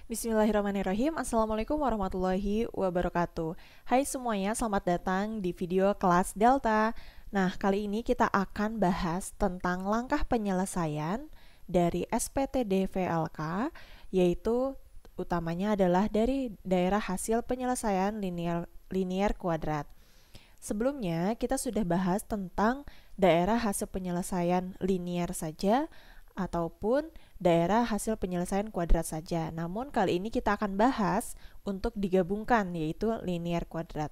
Bismillahirrahmanirrahim. Assalamualaikum warahmatullahi wabarakatuh. Hai semuanya, selamat datang di video kelas Delta. Nah, kali ini kita akan bahas tentang langkah penyelesaian dari SPTD VLK, yaitu utamanya adalah dari daerah hasil penyelesaian linear kuadrat. Sebelumnya, kita sudah bahas tentang daerah hasil penyelesaian linear saja, ataupun daerah hasil penyelesaian kuadrat saja. Namun kali ini kita akan bahas untuk digabungkan, yaitu linear kuadrat.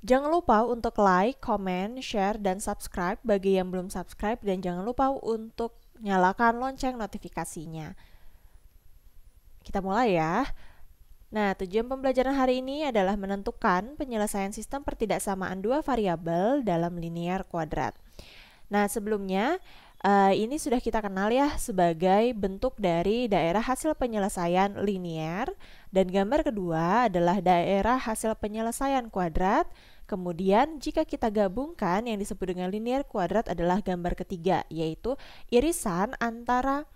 Jangan lupa untuk like, comment, share, dan subscribe bagi yang belum subscribe, dan jangan lupa untuk nyalakan lonceng notifikasinya. Kita mulai ya. Nah, tujuan pembelajaran hari ini adalah menentukan penyelesaian sistem pertidaksamaan dua variabel dalam linear kuadrat. Nah, sebelumnya ini sudah kita kenal ya sebagai bentuk dari daerah hasil penyelesaian linear, dan gambar kedua adalah daerah hasil penyelesaian kuadrat. Kemudian jika kita gabungkan, yang disebut dengan linear kuadrat adalah gambar ketiga, yaitu irisan antara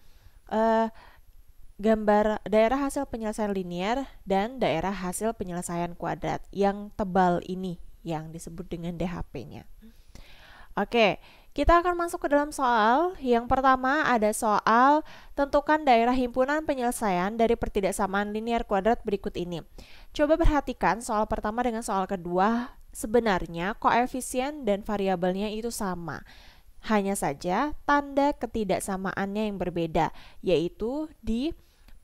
gambar daerah hasil penyelesaian linear dan daerah hasil penyelesaian kuadrat yang tebal ini, yang disebut dengan DHP-nya. Oke, kita akan masuk ke dalam soal. Yang pertama ada soal tentukan daerah himpunan penyelesaian dari pertidaksamaan linear kuadrat berikut ini. Coba perhatikan soal pertama dengan soal kedua. Sebenarnya koefisien dan variabelnya itu sama. Hanya saja tanda ketidaksamaannya yang berbeda, yaitu di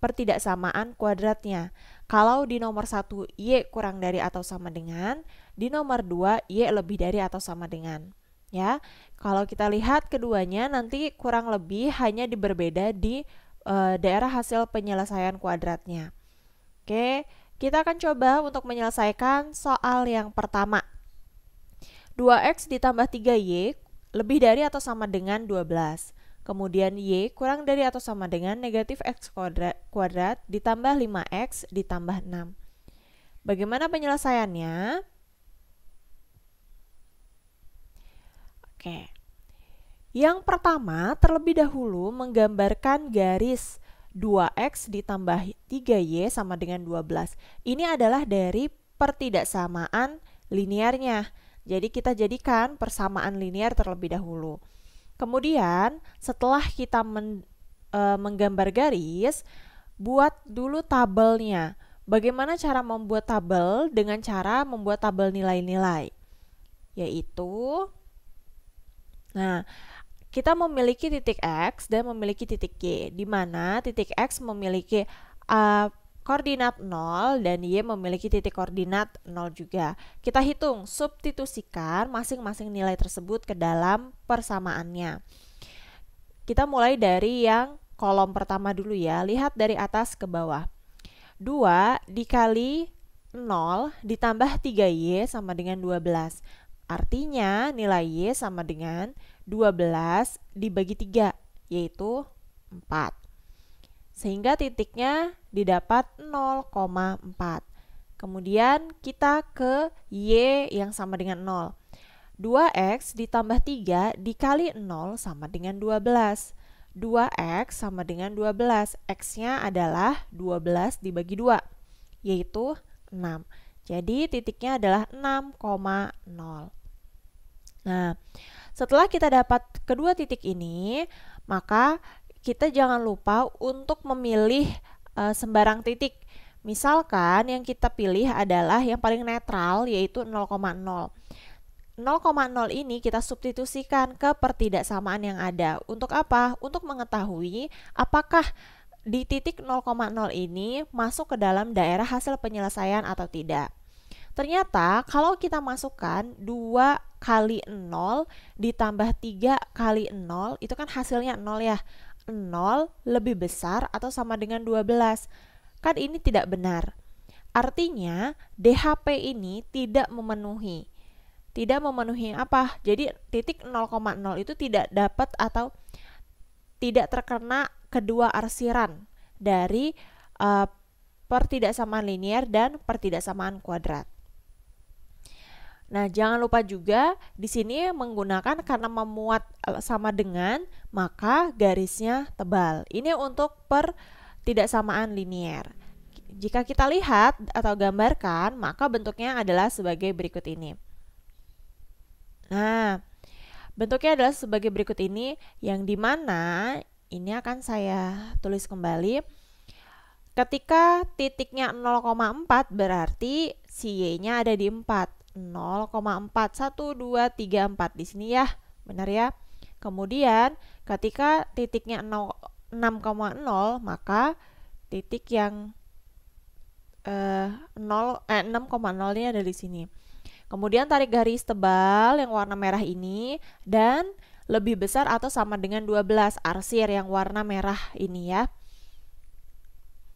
pertidaksamaan kuadratnya. Kalau di nomor 1 Y kurang dari atau sama dengan, di nomor 2 Y lebih dari atau sama dengan. Ya, kalau kita lihat keduanya nanti kurang lebih hanya berbeda di daerah hasil penyelesaian kuadratnya. Oke, kita akan coba untuk menyelesaikan soal yang pertama. 2x ditambah 3y lebih dari atau sama dengan 12. Kemudian y kurang dari atau sama dengan negatif x kuadrat ditambah 5x ditambah 6. Bagaimana penyelesaiannya? Oke. Yang pertama, terlebih dahulu menggambarkan garis 2x ditambah 3y sama dengan 12. Ini adalah dari pertidaksamaan linearnya. Jadi kita jadikan persamaan linear terlebih dahulu. Kemudian setelah kita menggambar garis, buat dulu tabelnya. Bagaimana cara membuat tabel? Dengan cara membuat tabel nilai-nilai, yaitu kita memiliki titik X dan memiliki titik Y, di mana titik X memiliki koordinat 0 dan Y memiliki titik koordinat 0 juga. Kita hitung, substitusikan masing-masing nilai tersebut ke dalam persamaannya. Kita mulai dari yang kolom pertama dulu ya, lihat dari atas ke bawah. 2 dikali 0 ditambah 3Y sama dengan 12. Artinya nilai Y sama dengan 12 dibagi 3, yaitu 4. Sehingga titiknya didapat 0,4. Kemudian kita ke Y yang sama dengan 0. 2X ditambah 3 dikali 0 sama dengan 12. 2X sama dengan 12. X-nya adalah 12 dibagi 2, yaitu 6. Jadi titiknya adalah 6,0. Nah, setelah kita dapat kedua titik ini, maka kita jangan lupa untuk memilih sembarang titik. Misalkan yang kita pilih adalah yang paling netral, yaitu 0,0. 0,0 ini kita substitusikan ke pertidaksamaan yang ada. Untuk apa? Untuk mengetahui apakah di titik 0,0 ini masuk ke dalam daerah hasil penyelesaian atau tidak. Ternyata kalau kita masukkan 2 kali 0 ditambah 3 kali 0, itu kan hasilnya 0 ya. 0 lebih besar atau sama dengan 12. Kan ini tidak benar. Artinya DHP ini tidak memenuhi. Tidak memenuhi apa? Jadi titik 0,0 itu tidak dapat atau tidak terkena kedua arsiran dari pertidaksamaan linear dan pertidaksamaan kuadrat. Nah, jangan lupa juga di sini menggunakan karena memuat sama dengan, maka garisnya tebal. Ini untuk pertidaksamaan linier. Jika kita lihat atau gambarkan, maka bentuknya adalah sebagai berikut ini. Nah, bentuknya adalah sebagai berikut ini, yang dimana ini akan saya tulis kembali. Ketika titiknya 0,4 berarti si Y-nya ada di 4. 0,4, 1, 2, 3, 4 di sini ya, benar ya. Kemudian ketika titiknya 6,0 maka titik yang 6,0 ini ada di sini. Kemudian tarik garis tebal yang warna merah ini dan lebih besar atau sama dengan 12, arsir yang warna merah ini ya.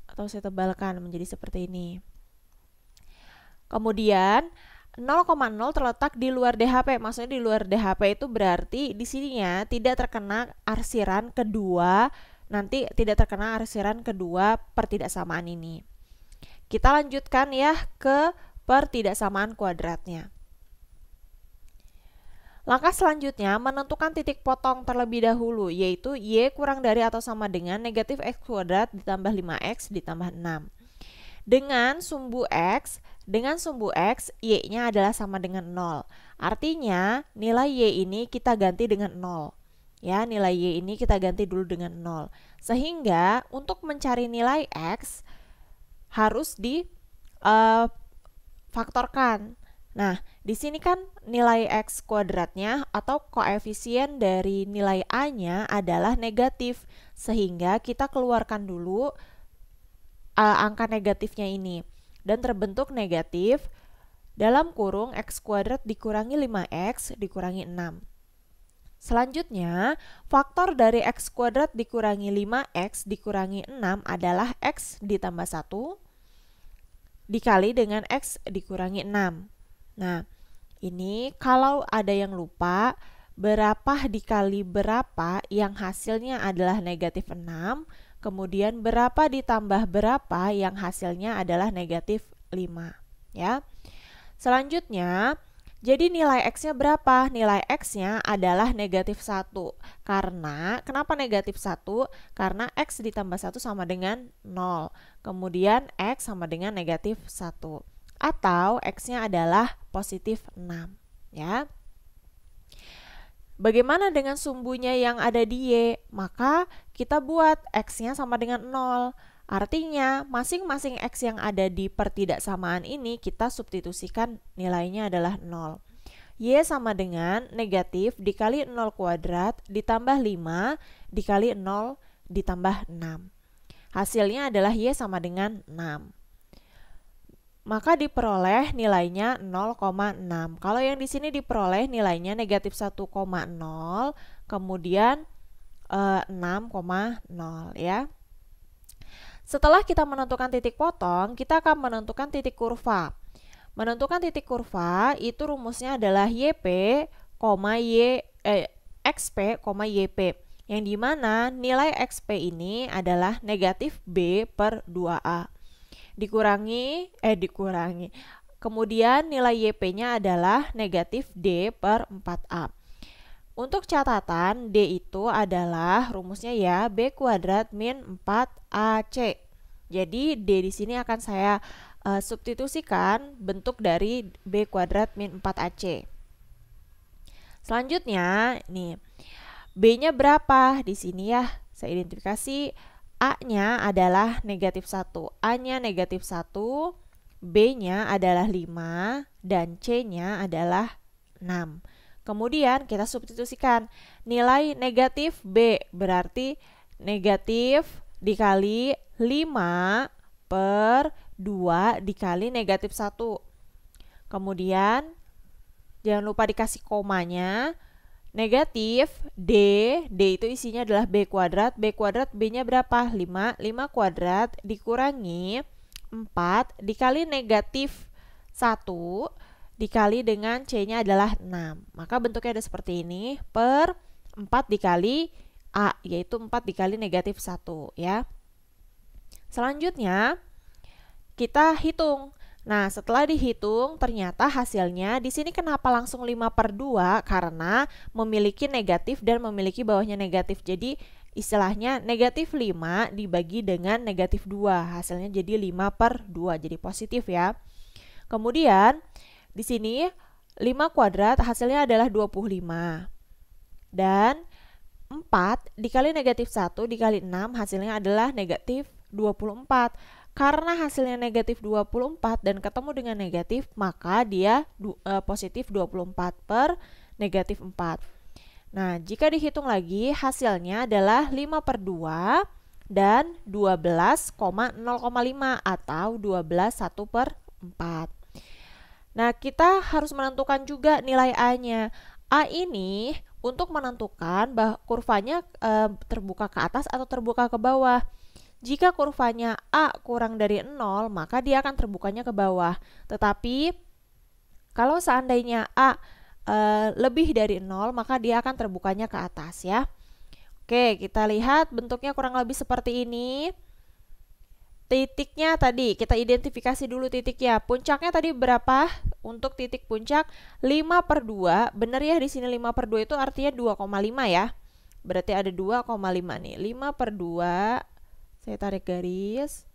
Atau saya tebalkan menjadi seperti ini. Kemudian 0,0 terletak di luar DHP, maksudnya di luar DHP itu berarti di sininya tidak terkena arsiran kedua, nanti tidak terkena arsiran kedua pertidaksamaan ini. Kita lanjutkan ya ke pertidaksamaan kuadratnya. Langkah selanjutnya menentukan titik potong terlebih dahulu, yaitu Y kurang dari atau sama dengan negatif X kuadrat ditambah 5X ditambah 6. Dengan sumbu X, Y-nya adalah sama dengan 0. Artinya, nilai Y ini kita ganti dengan 0. Ya, nilai Y ini kita ganti dulu dengan 0. Sehingga, untuk mencari nilai X, harus difaktorkan. Nah, di sini kan nilai X kuadratnya atau koefisien dari nilai A-nya adalah negatif. Sehingga kita keluarkan dulu angka negatifnya ini dan terbentuk negatif dalam kurung X kuadrat dikurangi 5X dikurangi 6. Selanjutnya, faktor dari X kuadrat dikurangi 5X dikurangi 6 adalah X ditambah 1 dikali dengan X dikurangi 6. Nah, ini kalau ada yang lupa, berapa dikali berapa yang hasilnya adalah negatif 6, kemudian berapa ditambah berapa yang hasilnya adalah negatif 5 ya. Selanjutnya, jadi nilai X-nya berapa? Nilai X-nya adalah negatif 1. Kenapa negatif 1? Karena X ditambah 1 sama dengan 0. Kemudian X sama dengan negatif 1. Atau X-nya adalah positif 6 ya. Bagaimana dengan sumbunya yang ada di Y? Maka kita buat X-nya sama dengan 0. Artinya, masing-masing X yang ada di pertidaksamaan ini kita substitusikan nilainya adalah 0. Y sama dengan negatif dikali 0 kuadrat ditambah 5 dikali 0 ditambah 6. Hasilnya adalah Y sama dengan 6. Maka diperoleh nilainya 0,6. Kalau yang di sini diperoleh nilainya negatif 1,0, kemudian 6,0 ya. Setelah kita menentukan titik potong, kita akan menentukan titik kurva. Menentukan titik kurva itu rumusnya adalah XP, YP, yang dimana nilai XP ini adalah negatif B per 2A. Dikurangi. Kemudian nilai YP-nya adalah negatif D per 4A. Untuk catatan, D itu adalah rumusnya ya B kuadrat min 4AC. Jadi D di sini akan saya substitusikan bentuk dari B kuadrat min 4AC. Selanjutnya, nih B-nya berapa? Di sini ya, saya identifikasi A-nya adalah negatif 1, A-nya negatif 1, B-nya adalah 5, dan C-nya adalah 6. Kemudian kita substitusikan nilai negatif B, berarti negatif dikali 5 per 2 dikali negatif 1. Kemudian jangan lupa dikasih komanya. Negatif D itu isinya adalah B kuadrat, B-nya berapa? 5 kuadrat dikurangi 4 dikali negatif 1 dikali dengan C-nya adalah 6. Maka bentuknya ada seperti ini, per 4 dikali A, yaitu 4 dikali negatif 1 ya. Selanjutnya, kita hitung Nah, setelah dihitung, ternyata hasilnya di sini kenapa langsung 5/2? Karena memiliki negatif dan memiliki bawahnya negatif. Jadi, istilahnya negatif 5 dibagi dengan negatif 2. Hasilnya jadi 5/2, jadi positif ya. Kemudian, di sini 5 kuadrat hasilnya adalah 25. Dan 4 dikali negatif 1 dikali 6 hasilnya adalah negatif 24. Karena hasilnya negatif 24 dan ketemu dengan negatif, maka dia positif 24 per negatif 4. Nah, jika dihitung lagi, hasilnya adalah 5/2 dan 12,0,5 atau 12/1/4. Nah, kita harus menentukan juga nilai A-nya. A ini untuk menentukan bahwa kurvanya terbuka ke atas atau terbuka ke bawah. Jika kurvanya A kurang dari 0, maka dia akan terbukanya ke bawah. Tetapi kalau seandainya A lebih dari 0, maka dia akan terbukanya ke atas ya. Oke, kita lihat bentuknya kurang lebih seperti ini. Titiknya tadi, kita identifikasi dulu titiknya. Puncaknya tadi berapa? Untuk titik puncak 5/2. Benar ya, di sini 5/2 itu artinya 2,5 ya. Berarti ada 2,5 nih. 5/2. Saya tarik garis.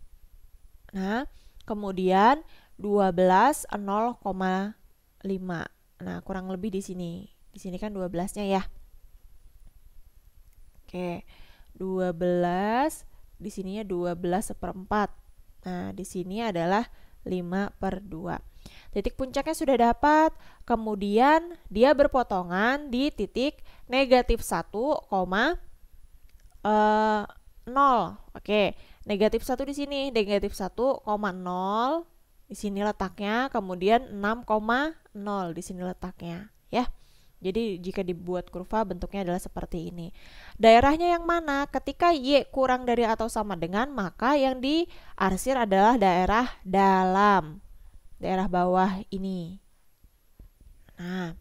Nah, kemudian 12 0,5. Nah, kurang lebih di sini. Di sini kan 12-nya ya. Oke. 12, di sininya 12/4. Nah, di sini adalah 5/2. Titik puncaknya sudah dapat, kemudian dia berpotongan di titik negatif 1,0. Oke, negatif 1 di sini, negatif 1,0 di sini letaknya, kemudian 6,0 di sini letaknya ya. Jadi jika dibuat kurva bentuknya adalah seperti ini. Daerahnya yang mana? Ketika Y kurang dari atau sama dengan, maka yang diarsir adalah daerah dalam, daerah bawah ini. Nah,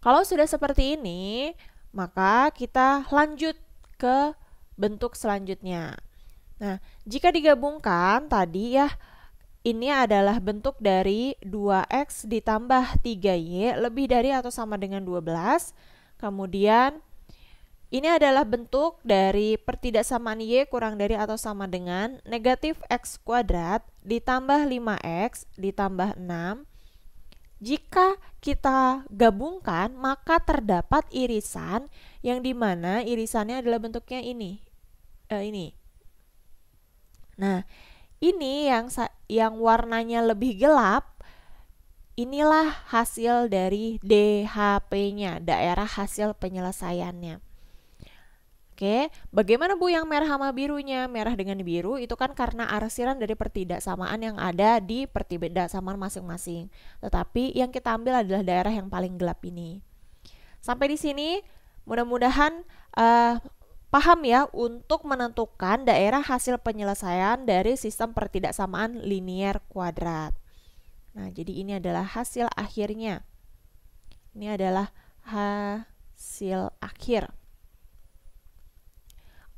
kalau sudah seperti ini, maka kita lanjut ke bentuk selanjutnya. Nah, jika digabungkan tadi ya, ini adalah bentuk dari 2x ditambah 3y lebih dari atau sama dengan 12. Kemudian ini adalah bentuk dari pertidaksamaan y kurang dari atau sama dengan negatif x kuadrat ditambah 5x ditambah 6. Jika kita gabungkan, maka terdapat irisan yang dimana irisannya adalah bentuknya ini. Nah, ini yang warnanya lebih gelap, inilah hasil dari DHP-nya, daerah hasil penyelesaiannya. Oke, bagaimana Bu yang merah sama birunya? Merah dengan biru itu kan karena arsiran dari pertidaksamaan yang ada di pertidaksamaan masing-masing. Tetapi yang kita ambil adalah daerah yang paling gelap ini. Sampai di sini, mudah-mudahan paham ya untuk menentukan daerah hasil penyelesaian dari sistem pertidaksamaan linier kuadrat. Nah, jadi ini adalah hasil akhirnya. Ini adalah hasil akhir.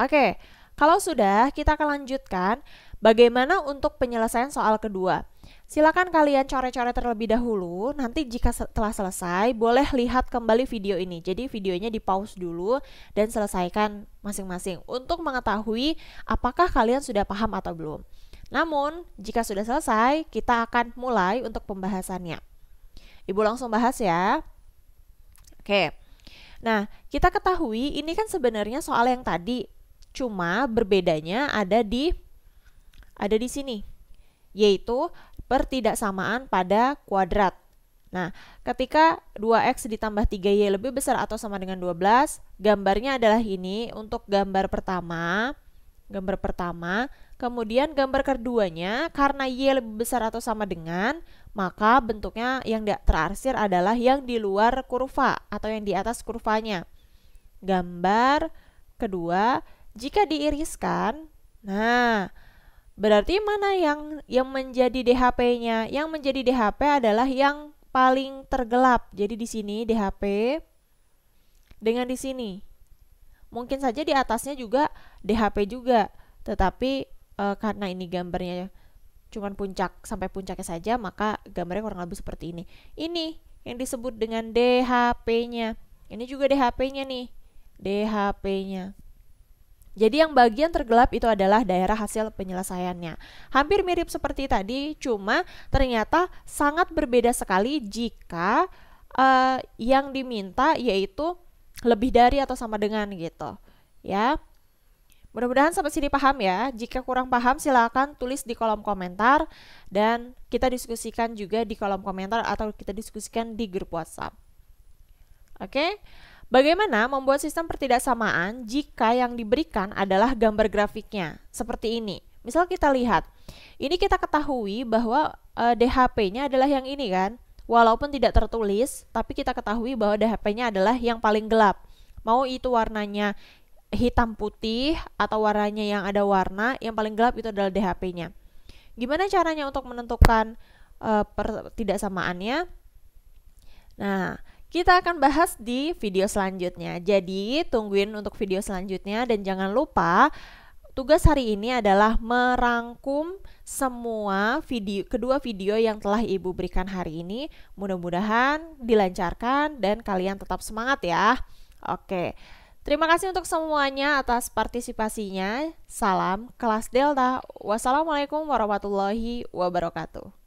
Oke, kalau sudah, kita akan lanjutkan bagaimana untuk penyelesaian soal kedua. Silakan kalian coret-coret terlebih dahulu, nanti jika telah selesai, boleh lihat kembali video ini. Jadi videonya di pause dulu dan selesaikan masing-masing untuk mengetahui apakah kalian sudah paham atau belum. Namun, jika sudah selesai, kita akan mulai untuk pembahasannya. Ibu langsung bahas ya. Oke, nah kita ketahui ini kan sebenarnya soal yang tadi, cuma berbedanya ada di sini, yaitu pertidaksamaan pada kuadrat. Nah, ketika 2x ditambah 3y lebih besar atau sama dengan 12, gambarnya adalah ini untuk gambar pertama. Kemudian gambar keduanya, karena y lebih besar atau sama dengan, maka bentuknya yang terarsir adalah yang di luar kurva atau yang di atas kurvanya. Gambar kedua, jika diiriskan, nah berarti mana yang menjadi DHP-nya? Yang menjadi DHP adalah yang paling tergelap. Jadi di sini DHP dengan di sini. Mungkin saja di atasnya juga DHP juga, tetapi karena ini gambarnya cuman puncak sampai puncaknya saja, maka gambarnya kurang lebih seperti ini. Ini yang disebut dengan DHP-nya. Ini juga DHP-nya nih. DHP-nya. Jadi yang bagian tergelap itu adalah daerah hasil penyelesaiannya. Hampir mirip seperti tadi, cuma ternyata sangat berbeda sekali jika yang diminta yaitu lebih dari atau sama dengan gitu. Ya. Mudah-mudahan sampai sini paham ya. Jika kurang paham silakan tulis di kolom komentar dan kita diskusikan juga di kolom komentar atau kita diskusikan di grup WhatsApp. Oke? Bagaimana membuat sistem pertidaksamaan jika yang diberikan adalah gambar grafiknya? Seperti ini. Misal kita lihat. Ini kita ketahui bahwa DHP-nya adalah yang ini kan. Walaupun tidak tertulis, tapi kita ketahui bahwa DHP-nya adalah yang paling gelap. Mau itu warnanya hitam putih atau warnanya yang ada warna, yang paling gelap itu adalah DHP-nya. Gimana caranya untuk menentukan pertidaksamaannya? Nah, kita akan bahas di video selanjutnya. Jadi, tungguin untuk video selanjutnya dan jangan lupa tugas hari ini adalah merangkum semua kedua video yang telah Ibu berikan hari ini. Mudah-mudahan dilancarkan dan kalian tetap semangat ya. Oke. Terima kasih untuk semuanya atas partisipasinya. Salam kelas Delta. Wassalamualaikum warahmatullahi wabarakatuh.